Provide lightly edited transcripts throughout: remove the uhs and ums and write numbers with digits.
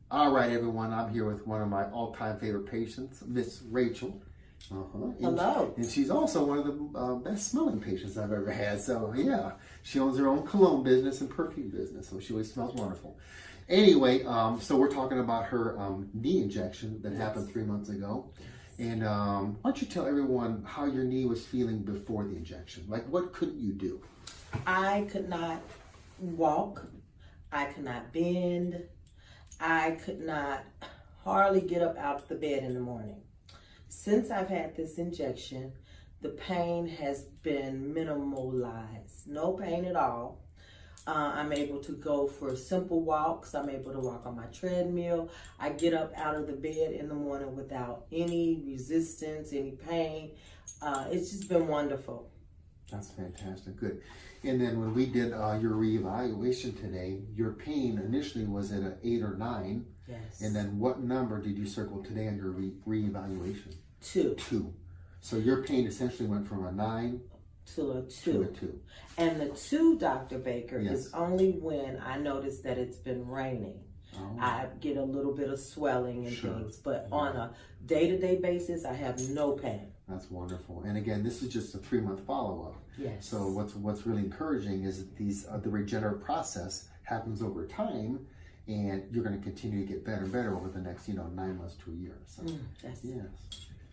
All right, everyone. I'm here with one of my all-time favorite patients, Miss Rachel. Hello. And she's also one of the best-smelling patients I've ever had. So, yeah, she owns her own cologne business and perfume business, so she always smells wonderful. Anyway, so we're talking about her knee injection that happened 3 months ago. And why don't you tell everyone how your knee was feeling before the injection? Like, what couldn't you do? I could not walk. I could not bend. I could not hardly get up out of the bed in the morning. Since I've had this injection, the pain has been minimalized. No pain at all. I'm able to go for simple walks. I'm able to walk on my treadmill. I get up out of the bed in the morning without any resistance, any pain. It's just been wonderful. That's fantastic. Good. And then when we did your reevaluation today, your pain initially was at an 8 or 9. Yes. And then what number did you circle today on your reevaluation? 2. 2. So your pain essentially went from a 9 to a 2. to a 2. And the 2, Dr. Baker, Yes. is only when I notice that it's been raining. Oh. I get a little bit of swelling and Sure. things, but on a day-to-day basis, I have no pain. That's wonderful. And again, this is just a 3-month follow-up. Yes. So what's really encouraging is that the regenerative process happens over time, and you're going to continue to get better and better over the next 9 months to a year. So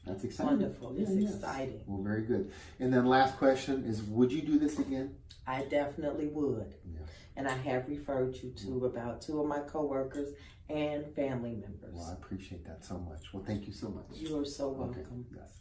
that's exciting. Wonderful. It's exciting. Well, very good. And then last question is, would you do this again? I definitely would. Yeah. And I have referred you to about 2 of my coworkers and family members. Well, I appreciate that so much. Well, thank you so much. You are so welcome. Okay. Yes.